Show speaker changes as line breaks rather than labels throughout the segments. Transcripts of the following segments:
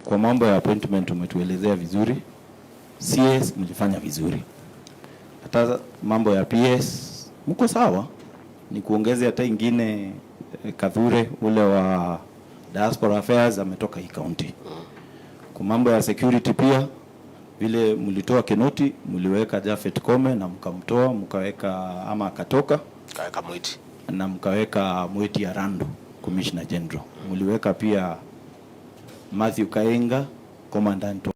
kwa mambo ya appointment umetuelezea vizuri. CS mlifanya vizuri. Hata mambo ya PS mko sawa. Ni kuongeze hata ingine Kadhure ule wa Diaspora Affairs ametoka hii county. Kwa mambo ya security pia vile mlitoa Kinoti, mliweka Jafet Kome na mkamtoa, mkaweka ama akatoka,
kaweka Mwiti.
Na mkaweka Mwiti ya Rando, Commissioner General. Mliweka pia Matthew Kaenga, Commandant wa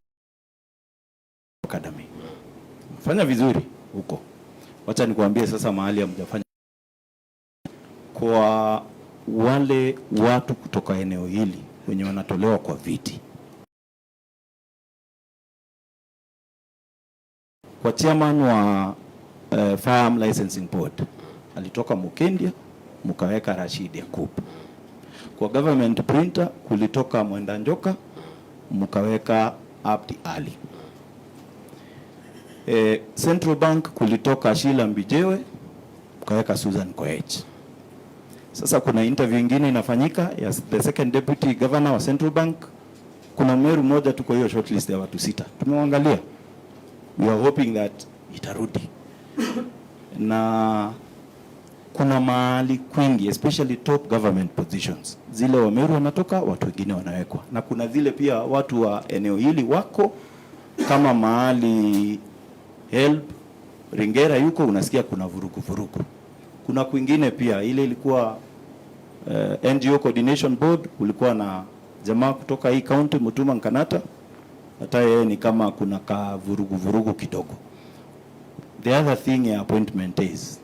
Academy. Fanya vizuri huko. Wacha nikuambie sasa mahali hamjafanya. Kwa wale watu kutoka eneo hili wenye wanatolewa kwa viti. Kwa chairman wa Firearm Licensing Board alitoka Mukendia, mkaweka Rashid Yakub. Kwa government printer kulitoka Mwenda Njoka, mkaweka Abdi Ali. Central Bank kulitoka Sheila Mbijewe, mkaweka Susan Koech. Sasa kuna interview nyingine inafanyika ya the second deputy governor wa Central Bank. Kuna Meru mmoja tuko hiyo shortlist ya watu 6. Tumeangalia. We are hoping that itarudi. Na kuna mahali kwingi especially top government positions. Zile wa Meru wanatoka, watu wengine wanawekwa. Na kuna zile pia watu wa eneo hili wako kama mahali help Ringera yuko unasikia kuna vurugu. Kuna kwingine pia ile ilikuwa NGO Coordination Board, ulikuwa na jamaa kutoka hii county Mutuma Nkanata, hata yeye ni kama kuna ka vurugu kidogo. The other thing ya appointment is,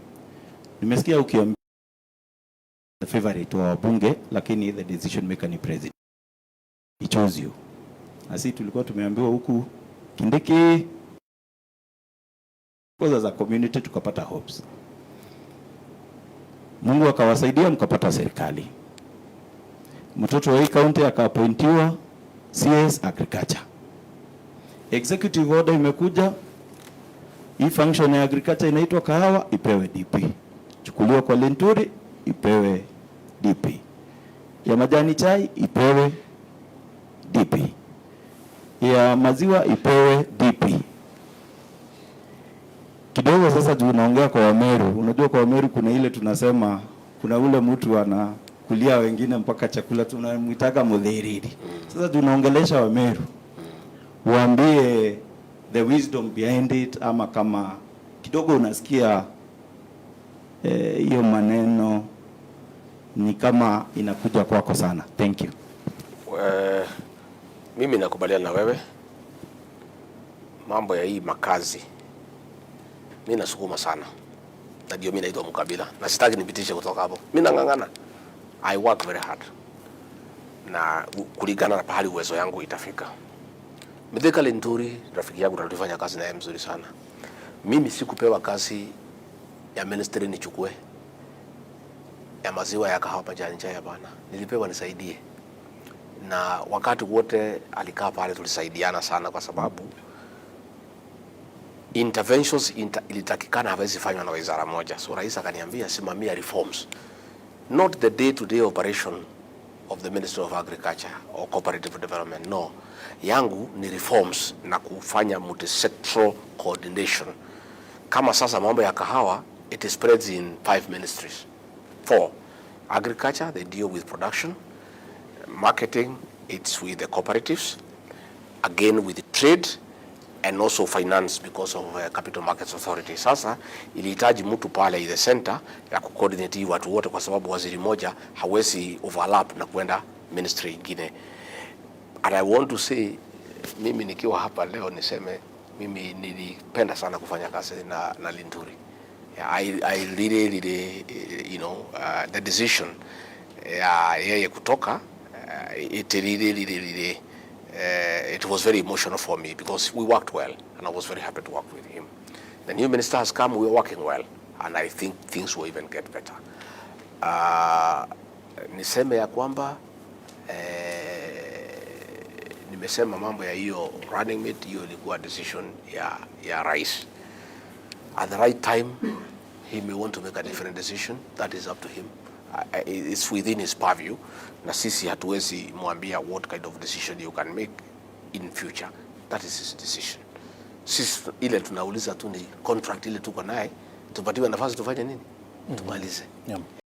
nimesikia ukiambia the favorite wa wabunge, lakini the decision maker ni president. He chose you. Asi tulikuwa tumeambiwa huku Kindiki kwa za community tukapata hopes. Mungu akawasaidia mkapata serikali. Mtoto wa hii county akaappointiwa CS Agriculture. Executive order imekuja, hii function ya agriculture inaitwa kahawa ipewe DP. Chukuliwa kwa Linturi ipewe DP. Ya majani chai ipewe DP. Ya maziwa ipewe DP. Kidogo sasa juu unaongea kwa Wameru. Unajua kwa Wameru kuna ile tunasema kuna ule mtu anakulia wengine mpaka chakula tunamwitaka mudhiriri. Sasa tunaongelesha Wameru. Waambie the wisdom behind it, ama kama kidogo unasikia hiyo maneno ni kama inakuja kwako sana. Thank you.
Mimi nakubaliana na wewe. Mambo ya hii makazi mimi nasukuma sana. Na ndio mimi naitwa Mkabila. Na sitaki nipitishe kutoka hapo. Mimi nangangana. I work very hard. Na kulingana na pahali uwezo yangu itafika. Mithika Linturi, rafiki yangu tunafanya kazi naye mzuri sana. Mimi sikupewa kazi ya ministry nichukue. Ya maziwa ya kahawa majani chai hapana. Nilipewa nisaidie. Na wakati wote alikaa pale tulisaidiana sana kwa sababu interventions ilitakikana hawezi fanywa na wizara moja. So rais akaniambia simamia reforms. Not the day-to-day operation of the Ministry of Agriculture or Cooperative Development. No. Yangu ni reforms na kufanya multi-sectoral coordination. Kama sasa mambo ya kahawa, it spreads in 5 ministries. 4. Agriculture, they deal with production. Marketing, it's with the cooperatives. Again, with the trade. And also finance because of Capital Markets Authority. Sasa ilihitaji mtu pale the center ya kucoordinate watu wote kwa sababu waziri moja hawezi overlap na kwenda ministry nyingine. And I want to say, mimi nikiwa hapa leo niseme mimi nilipenda sana kufanya kazi na Linturi. I really you know the decision yeye kutoka it really it was very emotional for me because we worked well and I was very happy to work with him. The new minister has come, we are working well and I think things will even get better. Niseme ya kwamba nimesema mambo ya hiyo running mate, hiyo ilikuwa decision ya rais. At the right time he may want to make a different decision, that is up to him. It's within his purview na sisi hatuwezi mwambia what kind of decision you can make. in future. That is his decision. Sisi ile tunauliza tu ni contract ile tuko naye, tupatiwe nafasi tufanye nini? Tumalize.